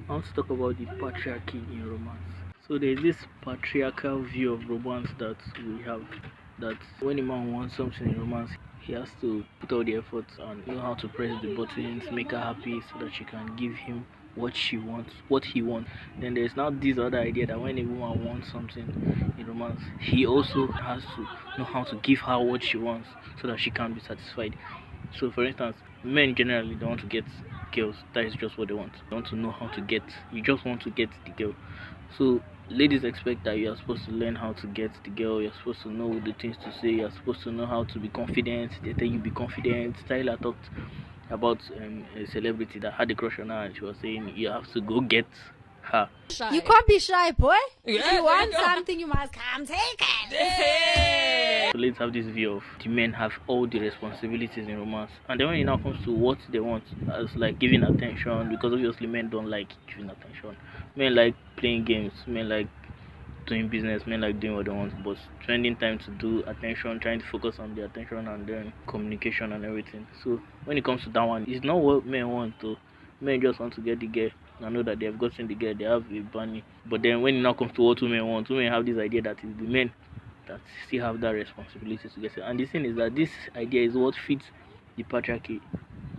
I want to talk about the patriarchy in romance. So there's this patriarchal view of romance that we have, that when a man wants something in romance, he has to put all the efforts and know how to press the buttons, make her happy so that she can give him what she wants, what he wants. Then there's now this other idea that when a woman wants something in romance, he also has to know how to give her what she wants so that she can be satisfied. So, for instance, men generally don't want to get girls. That is just what they want. They want to know how to get. You just want to get the girl. So, ladies expect that you are supposed to learn how to get the girl. You're supposed to know the things to say. You're supposed to know how to be confident. They tell you be confident. Tyler talked about a celebrity that had a crush on her, and she was saying you have to go get her. You can't be shy, boy. If you want something, you must come take it. So let's have this view of the men have all the responsibilities in romance, and then when it now comes to what they want, as like giving attention, because obviously men don't like giving attention. Men like playing games. Men like doing business. Men like doing what they want, but spending time to do attention, trying to focus on the attention, and then communication and everything. So when it comes to that one, it's not what men want. To men just want to get the girl. I know that they have gotten the girl, they have a bunny. But then when it now comes to what women want, women have this idea that it's the men that still have that responsibility to get it. And the thing is that this idea is what fits the patriarchy.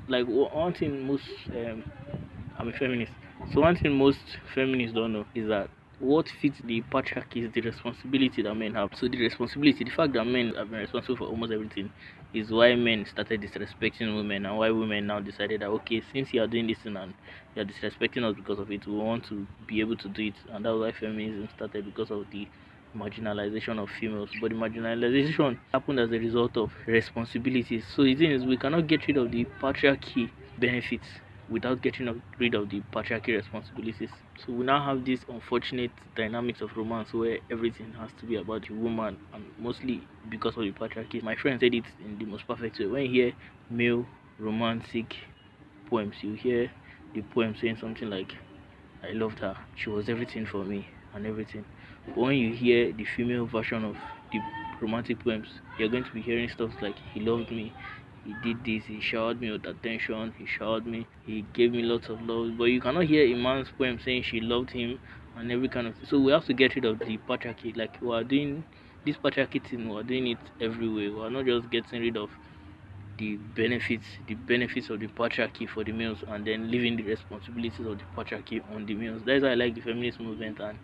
Like one thing most, I'm a feminist, so one thing most feminists don't know is that what fits the patriarchy is the responsibility that men have. So the responsibility, the fact that men have been responsible for almost everything, is why men started disrespecting women, and why women now decided that okay, since you are doing this thing and you are disrespecting us because of it, we want to be able to do it. And that's why feminism started, because of the marginalization of females. But the marginalization happened as a result of responsibilities. So the thing is, we cannot get rid of the patriarchy benefits without getting rid of the patriarchy responsibilities. So we now have this unfortunate dynamics of romance where everything has to be about the woman, and mostly because of the patriarchy. My friend said it in the most perfect way. When you hear male romantic poems, you hear the poem saying something like, I loved her, she was everything for me and everything. But when you hear the female version of the romantic poems, you're going to be hearing stuff like, he loved me, he did this, he showered me with attention, he showered me, he gave me lots of love. But you cannot hear a man's poem saying she loved him and every kind of thing. So we have to get rid of the patriarchy. Like we are doing this patriarchy thing, we are doing it everywhere. We are not just getting rid of the benefits of the patriarchy for the males and then leaving the responsibilities of the patriarchy on the males. That's why I like the feminist movement, and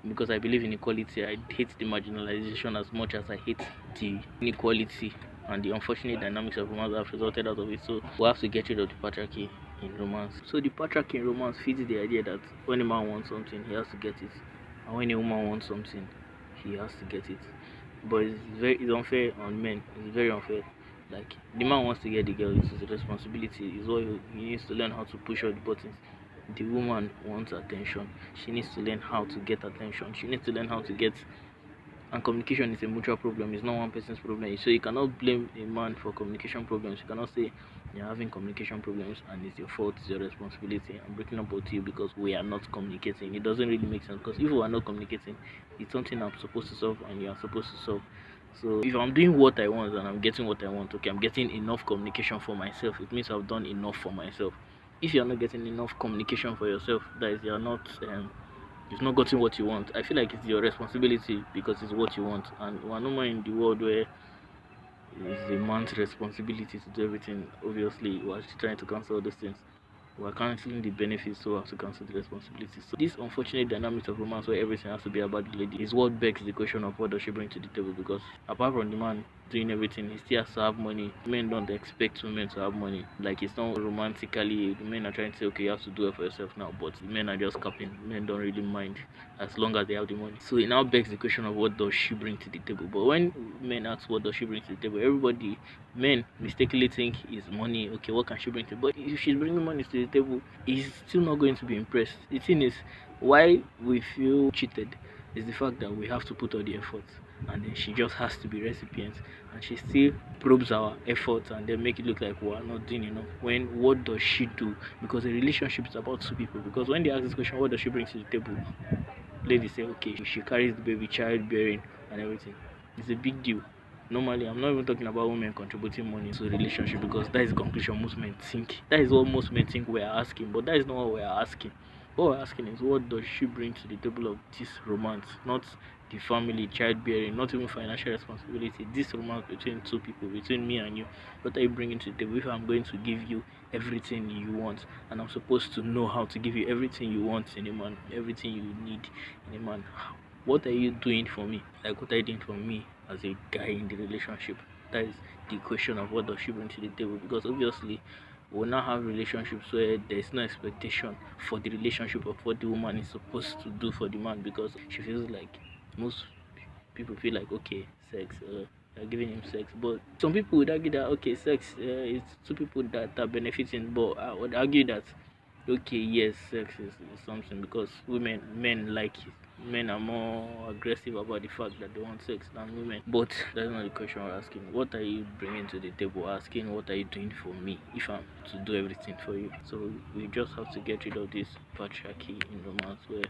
because I believe in equality. I hate the marginalization as much as I hate the inequality and the unfortunate dynamics of romance that have resulted out of it. So we have to get rid of the patriarchy in romance. So the patriarchy in romance fits the idea that when a man wants something, he has to get it, and when a woman wants something, he has to get it. But it's unfair on men. It's very unfair. Like the man wants to get the girl, it's his responsibility. It's what he needs to learn how to push all the buttons. The woman wants attention. She needs to learn how to get attention. She needs to learn how to get, and communication is a mutual problem. It's not one person's problem. So you cannot blame a man for communication problems. You cannot say you're having communication problems and it's your fault, it's your responsibility. I'm breaking up with you because we are not communicating. It doesn't really make sense, because if we are not communicating, it's something I'm supposed to solve and you are supposed to solve. So if I'm doing what I want and I'm getting what I want, okay, I'm getting enough communication for myself. It means I've done enough for myself. If you're not getting enough communication for yourself, that is, you're not you've not gotten what you want. I feel like it's your responsibility because it's what you want. And we're no more in the world where it's a man's responsibility to do everything. Obviously, we're trying to cancel all those things. We're cancelling the benefits, so we have to cancel the responsibilities. So this unfortunate dynamics of romance where everything has to be about the lady is what begs the question of what does she bring to the table, because apart from the man doing everything, he still has to have money. Men don't expect women to have money. Like, it's not romantically, the men are trying to say, okay, you have to do it for yourself now, but the men are just capping. Men don't really mind as long as they have the money. So it now begs the question of what does she bring to the table. But when men ask what does she bring to the table, everybody, men mistakenly think is money. Okay, what can she bring to the table? But if she's bringing money to the table, he's still not going to be impressed. The thing is, why we feel cheated is the fact that we have to put all the effort, and then she just has to be recipient, and she still probes our efforts and then make it look like we are not doing enough. When what does she do? Because a relationship is about two people. Because when they ask this question, what does she bring to the table, ladies say, okay, she carries the baby, childbearing and everything. It's a big deal. Normally, I'm not even talking about women contributing money to a relationship, because that is the conclusion most men think. That is what most men think we are asking, but that is not what we are asking. What we're asking is, what does she bring to the table of this romance? Not the family, childbearing, not even financial responsibility. This romance between two people, between me and you. What are you bringing to the table? If I'm going to give you everything you want, and I'm supposed to know how to give you everything you want in a man, everything you need in a man, what are you doing for me? Like, what are you doing for me as a guy in the relationship? That is the question of what does she bring to the table. Because obviously we'll now have relationships where there's no expectation for the relationship of what the woman is supposed to do for the man, because she feels like most people feel like, okay, sex, you're giving him sex. But some people would argue that, okay, sex is two people that are benefiting. But I would argue that, okay, yes, sex is something, because men like it. Men are more aggressive about the fact that they want sex than women. But that's not the question we're asking. What are you bringing to the table? Asking, what are you doing for me if I'm to do everything for you? So we just have to get rid of this patriarchy in romance, where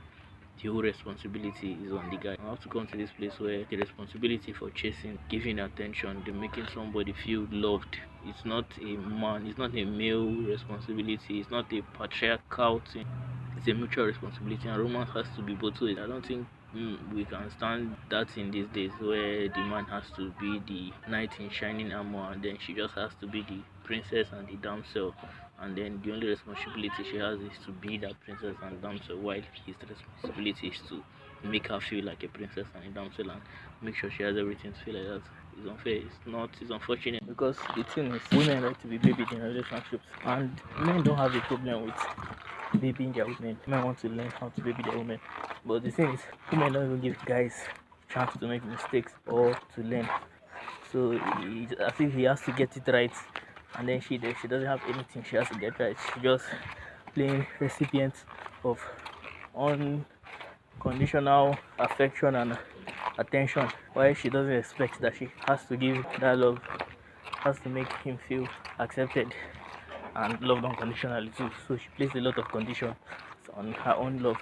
the whole responsibility is on the guy. I have to come to this place where the responsibility for chasing, giving attention, the making somebody feel loved, it's not a man, it's not a male responsibility, it's not a patriarchal thing. It's a mutual responsibility, and romance has to be both ways. I don't think we can stand that in these days, where the man has to be the knight in shining armor, and then she just has to be the princess and the damsel, and then the only responsibility she has is to be that princess and damsel, while his responsibility is to make her feel like a princess and a damsel and make sure she has everything to feel like that. It's unfair. It's unfortunate, because the thing is, women like to be babied in relationships, and men don't have a problem with babying their women. Men want to learn how to baby their women, but the thing is, women don't even give guys chance to make mistakes or to learn. So it's as if he has to get it right, and then she doesn't have anything she has to get right. She just playing recipient of unconditional affection and attention, while she doesn't expect that she has to give that love, has to make him feel accepted and loved unconditionally too. So she places a lot of conditions on her own love,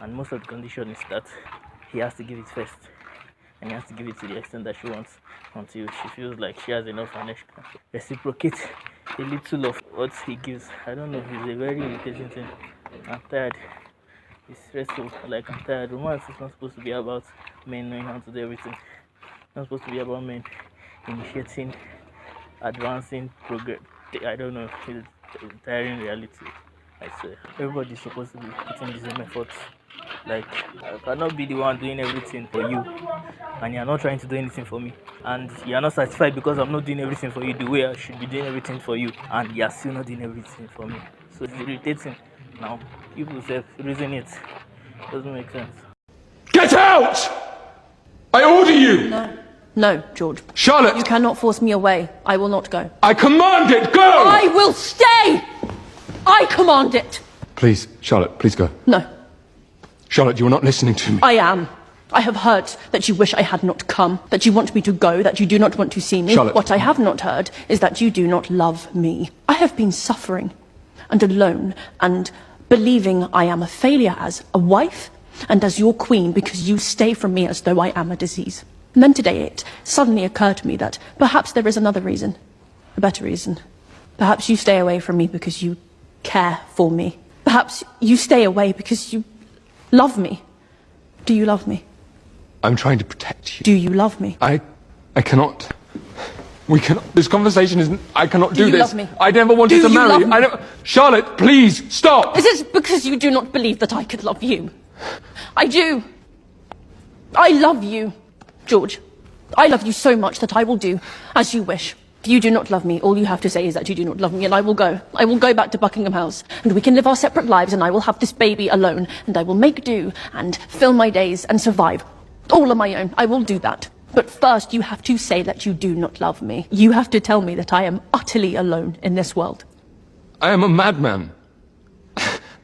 and most of the condition is that he has to give it first, and he has to give it to the extent that she wants, until she feels like she has enough and she can reciprocate a little of what he gives. I don't know, it's a very irritating thing. I'm tired. It's stressful. Like, I'm tired. Romance is not supposed to be about men knowing how to do everything. It's not supposed to be about men initiating, advancing, progress. I don't know. It's a tiring reality. I swear. Everybody's supposed to be putting the same effort. Like, I cannot be the one doing everything for you, and you're not trying to do anything for me, and you're not satisfied because I'm not doing everything for you the way I should be doing everything for you, and you're still not doing everything for me. So it's irritating. Now, people say reason it doesn't make sense. Get out! I order you! No, George. Charlotte! You cannot force me away. I will not go. I command it! Go! I will stay! I command it! Please, Charlotte, please go. No. Charlotte, you are not listening to me. I am. I have heard that you wish I had not come, that you want me to go, that you do not want to see me. Charlotte. What I have not heard is that you do not love me. I have been suffering and alone and believing I am a failure as a wife and as your queen because you stay from me as though I am a disease. And then today it suddenly occurred to me that perhaps there is another reason, a better reason. Perhaps you stay away from me because you care for me. Perhaps you stay away because you love me. Do you love me? I'm trying to protect you. Do you love me? I cannot. We cannot. This conversation isn't. I cannot do you this. Love me? I never wanted Do to you marry. love me? I don't. Charlotte, please stop. Is it because you do not believe that I could love you? I do. I love you, George. I love you so much that I will do as you wish. If you do not love me, all you have to say is that you do not love me, and I will go. I will go back to Buckingham House, and we can live our separate lives, and I will have this baby alone, and I will make do, and fill my days, and survive. All on my own. I will do that. But first, you have to say that you do not love me. You have to tell me that I am utterly alone in this world. I am a madman.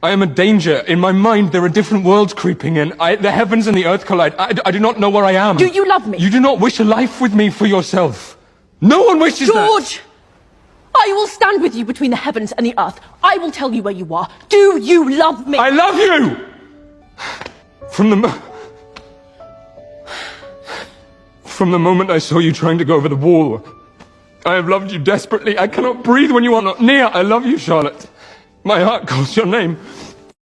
I am a danger. In my mind, there are different worlds creeping in. The heavens and the earth collide. I do not know where I am. Do you love me? You do not wish a life with me for yourself. No one wishes that. George! I will stand with you between the heavens and the earth. I will tell you where you are. Do you love me? I love you! From the moment I saw you trying to go over the wall, I have loved you desperately. I cannot breathe when you are not near. I love you, Charlotte. My heart calls your name.